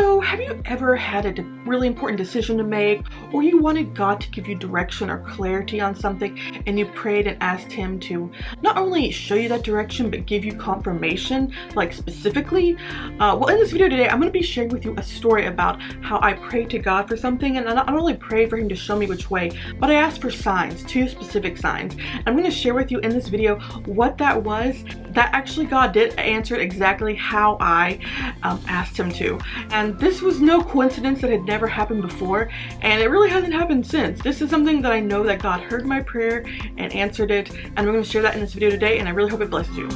So, have you ever had a really important decision to make, or you wanted God to give you direction or clarity on something, and you prayed and asked Him to not only show you that direction, but give you confirmation, like specifically? Well, in this video today, I'm going to be sharing with you a story about how I prayed to God for something, and I not only prayed for Him to show me which way, but I asked for signs, 2 specific signs. I'm going to share with you in this video what that was, that actually God did answer exactly how I asked Him to. And this was no coincidence, that had never happened before, and it really hasn't happened since. This is something that I know that God heard my prayer and answered it, and we're going to share that in this video today, and I really hope it blesses you.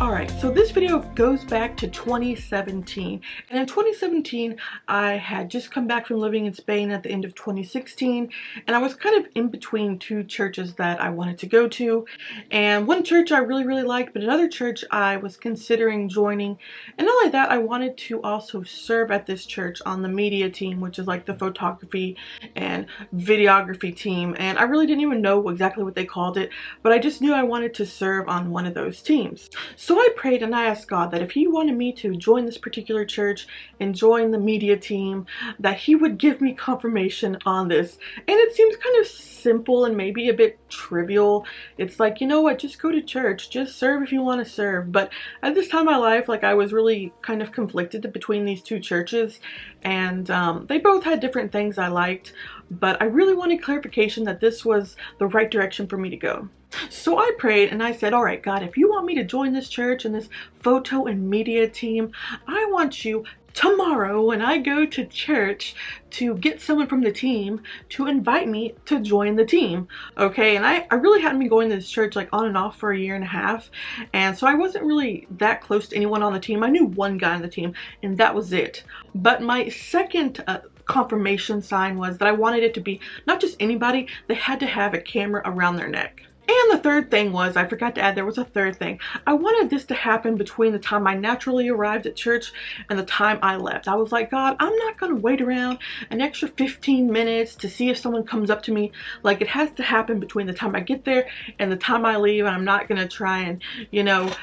Alright, so this video goes back to 2017, and in 2017 I had just come back from living in Spain at the end of 2016, and I was kind of in between 2 churches that I wanted to go to, and one church I really liked, but another church I was considering joining. And not only that, I wanted to also serve at this church on the media team, which is like the photography and videography team, and I really didn't even know exactly what they called it, but I just knew I wanted to serve on one of those teams. So I prayed and I asked God that if He wanted me to join this particular church and join the media team, that He would give me confirmation on this. And it seems kind of simple and maybe a bit trivial. It's like, you know what, just go to church, just serve if you want to serve. But at this time in my life, like, I was really kind of conflicted between these 2 churches, and they both had different things I liked, but I really wanted clarification that this was the right direction for me to go. So I prayed and I said, all right, God, if you want me to join this church and this photo and media team, I want you tomorrow when I go to church to get someone from the team to invite me to join the team. Okay, and I really hadn't been going to this church like on and off for 1.5 years, and so I wasn't really that close to anyone on the team. I knew one guy on the team, and that was it. But my second confirmation sign was that I wanted it to be not just anybody, they had to have a camera around their neck. And the third thing was, I forgot to add, there was a third thing. I wanted this to happen between the time I naturally arrived at church and the time I left. I was like, God, I'm not going to wait around an extra 15 minutes to see if someone comes up to me. Like, it has to happen between the time I get there and the time I leave, and I'm not going to try and, you know,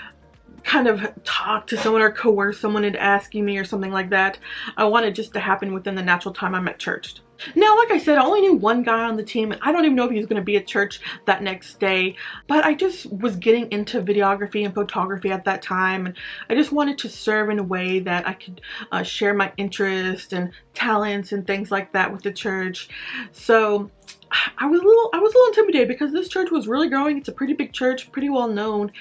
kind of talk to someone or coerce someone into asking me or something like that. I want it just to happen within the natural time I'm at church. Now, like I said, I only knew one guy on the team, and I don't even know if he was going to be at church that next day, but I just was getting into videography and photography at that time, and I just wanted to serve in a way that I could share my interests and talents and things like that with the church. So I was a little intimidated because this church was really growing. It's a pretty big church, pretty well known,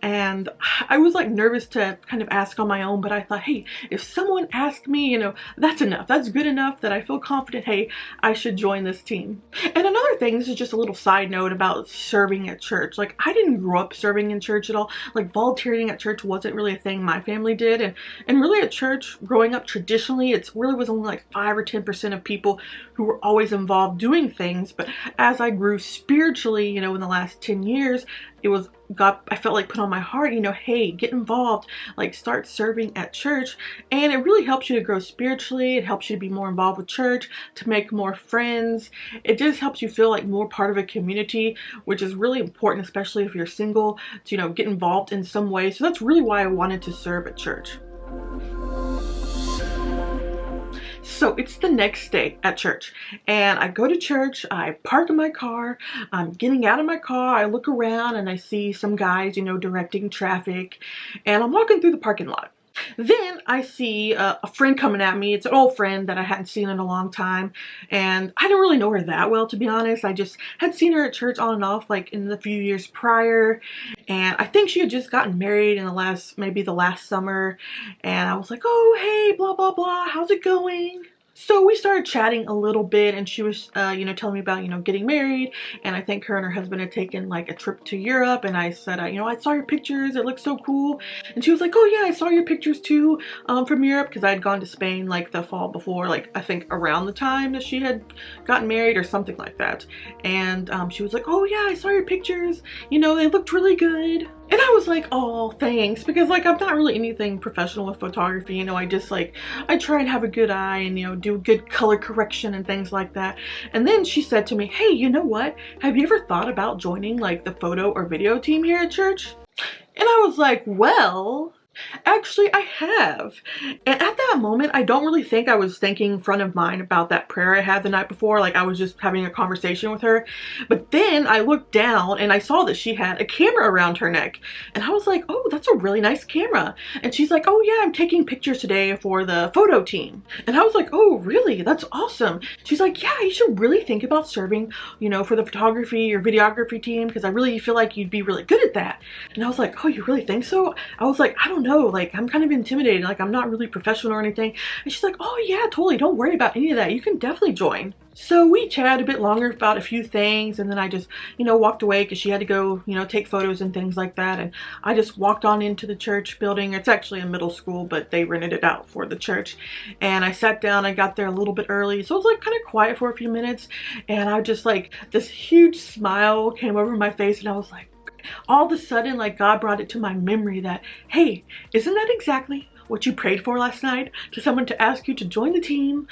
and I was like nervous to kind of ask on my own, but I thought, hey, if someone asked me, you know, that's enough. That's good enough that I feel confident, hey, I should join this team. And another thing, this is just a little side note about serving at church. Like, I didn't grow up serving in church at all. Like, volunteering at church wasn't really a thing my family did, and really at church, growing up traditionally, it really was only like 5 or 10% of people who were always involved doing things. But as I grew spiritually, you know, in the last 10 years, it was God, I felt like, put on my heart, you know, hey, get involved, like, start serving at church. And it really helps you to grow spiritually. It helps you to be more involved with church, to make more friends. It just helps you feel like more part of a community, which is really important, especially if you're single, to, you know, get involved in some way. So that's really why I wanted to serve at church. So it's the next day at church, and I go to church, I park in my car, I'm getting out of my car, I look around and I see some guys, you know, directing traffic, and I'm walking through the parking lot. Then I see a friend coming at me. It's an old friend that I hadn't seen in a long time, and I didn't really know her that well, to be honest. I just had seen her at church on and off, like, in the few years prior, and I think she had just gotten married in maybe the last summer, and I was like, oh, hey, blah, blah, blah, how's it going? So we started chatting a little bit, and she was, you know, telling me about, you know, getting married, and I think her and her husband had taken like a trip to Europe, and I said, you know, I saw your pictures, it looks so cool, and she was like, oh yeah, I saw your pictures too, from Europe, because I had gone to Spain like the fall before, like I think around the time that she had gotten married or something like that, and she was like, oh yeah, I saw your pictures, you know, they looked really good. And I was like, oh, thanks, because like I'm not really anything professional with photography, you know, I just like, I try and have a good eye and, you know, do good color correction and things like that. And then she said to me, hey, you know what? Have you ever thought about joining like the photo or video team here at church? And I was like, well, Actually, I have. And at that moment, I don't really think I was thinking front of mind about that prayer I had the night before. Like, I was just having a conversation with her. But then I looked down and I saw that she had a camera around her neck. And I was like, oh, that's a really nice camera. And she's like, oh yeah, I'm taking pictures today for the photo team. And I was like, oh, really? That's awesome. She's like, yeah, you should really think about serving, you know, for the photography or videography team, because I really feel like you'd be really good at that. And I was like, oh, you really think so? I was like, I don't know, like, I'm kind of intimidated, like, I'm not really professional or anything. And she's like, oh yeah, totally, don't worry about any of that, you can definitely join. So we chatted a bit longer about a few things, and then I just, you know, walked away because she had to go, you know, take photos and things like that. And I just walked on into the church building. It's actually a middle school, but they rented it out for the church. And I sat down, I got there a little bit early, so it was like kind of quiet for a few minutes. And I just, like, this huge smile came over my face, and I was like, all of a sudden, like, God brought it to my memory that, hey, isn't that exactly what you prayed for last night? To someone to ask you to join the team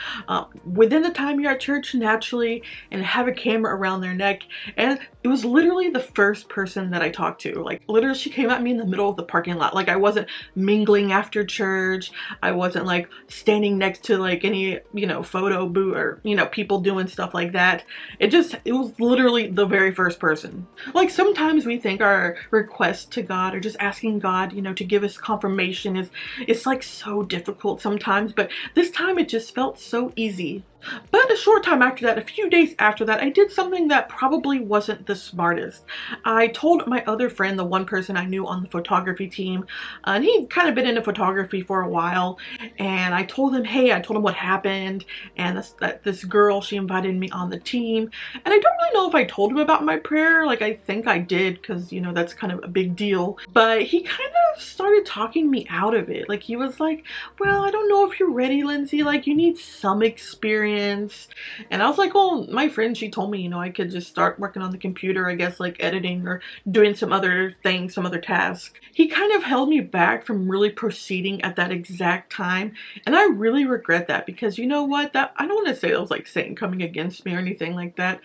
within the time you're at church naturally, and have a camera around their neck. And it was literally the first person that I talked to. Like, literally, she came at me in the middle of the parking lot. Like, I wasn't mingling after church. I wasn't, like, standing next to, like, any, you know, photo booth or, you know, people doing stuff like that. It was literally the very first person. Like, sometimes we think our request to God, or just asking God, you know, to give us confirmation it's like so difficult sometimes, but this time it just felt so easy. But a short time after that, a few days after that, I did something that probably wasn't the smartest. I told my other friend, the one person I knew on the photography team, and he'd kind of been into photography for a while, and I told him, hey, I told him what happened, and that this girl, she invited me on the team. And I don't really know if I told him about my prayer. Like, I think I did, because, you know, that's kind of a big deal. But he kind of started talking me out of it. Like, he was like, well, I don't know if you're ready, Lindsay. Like, you need some experience. And I was like, well, my friend, she told me, you know, I could just start working on the computer, I guess, like editing or doing some other thing, some other task. He kind of held me back from really proceeding at that exact time. And I really regret that, because you know what, that I don't want to say it was like Satan coming against me or anything like that.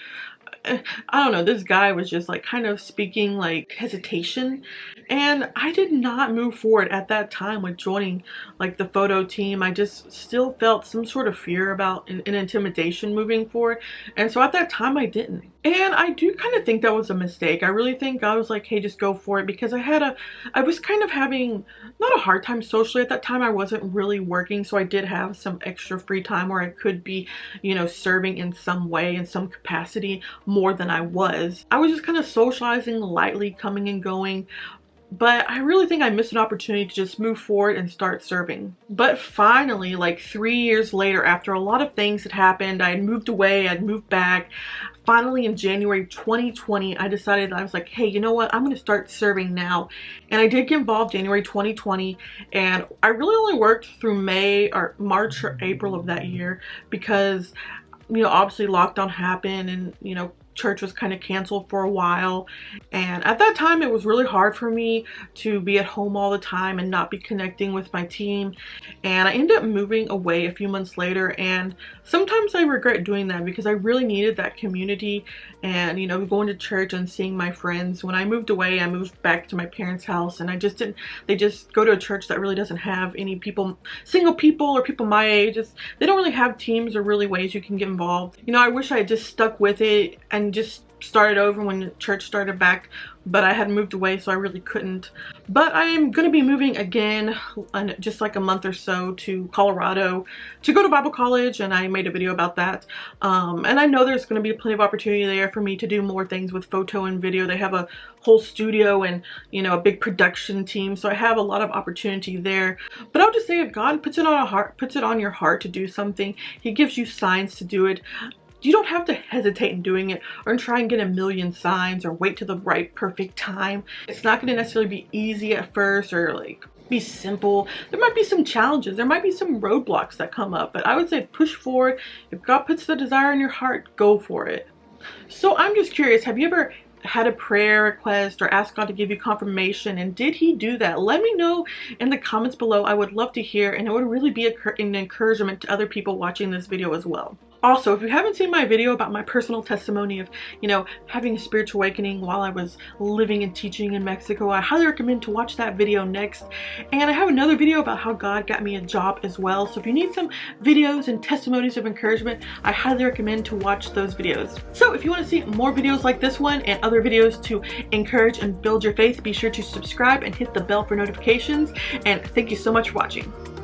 I don't know, this guy was just like kind of speaking like hesitation, and I did not move forward at that time with joining like the photo team. I just still felt some sort of fear about an intimidation moving forward, and so at that time I didn't. And I do kind of think that was a mistake. I really think God was like, hey, just go for it, because I was kind of having not a hard time socially at that time. I wasn't really working, so I did have some extra free time where I could be, you know, serving in some way, in some capacity, more than I was. I was just kind of socializing lightly, coming and going. But I really think I missed an opportunity to just move forward and start serving. But finally, like 3 years later, after a lot of things had happened, I had moved away, I'd moved back. Finally, in January 2020, I decided, I was like, hey, you know what? I'm going to start serving now. And I did get involved January 2020. And I really only worked through March or April of that year, because, you know, obviously lockdown happened, and, you know, church was kind of canceled for a while. And at that time, it was really hard for me to be at home all the time and not be connecting with my team. And I ended up moving away a few months later, and sometimes I regret doing that, because I really needed that community and, you know, going to church and seeing my friends. When I moved away, I moved back to my parents' house, and they just go to a church that really doesn't have any people, single people or people my age. They don't really have teams or really ways you can get involved. You know, I wish I had just stuck with it and just started over when the church started back, but I had moved away, so I really couldn't. But I am going to be moving again in just like a month or so to Colorado to go to Bible college, and I made a video about that. And I know there's going to be plenty of opportunity there for me to do more things with photo and video. They have a whole studio and, you know, a big production team, so I have a lot of opportunity there. But I'll just say, if God puts it on your heart to do something, He gives you signs to do it. You don't have to hesitate in doing it, or try and get a million signs, or wait to the right perfect time. It's not going to necessarily be easy at first, or like be simple. There might be some challenges, there might be some roadblocks that come up, but I would say push forward. If God puts the desire in your heart, go for it. So I'm just curious, have you ever had a prayer request or asked God to give you confirmation, and did He do that? Let me know in the comments below. I would love to hear, and it would really be an encouragement to other people watching this video as well. Also, if you haven't seen my video about my personal testimony of, you know, having a spiritual awakening while I was living and teaching in Mexico, I highly recommend to watch that video next. And I have another video about how God got me a job as well. So if you need some videos and testimonies of encouragement, I highly recommend to watch those videos. So if you want to see more videos like this one and other videos to encourage and build your faith, be sure to subscribe and hit the bell for notifications. And thank you so much for watching.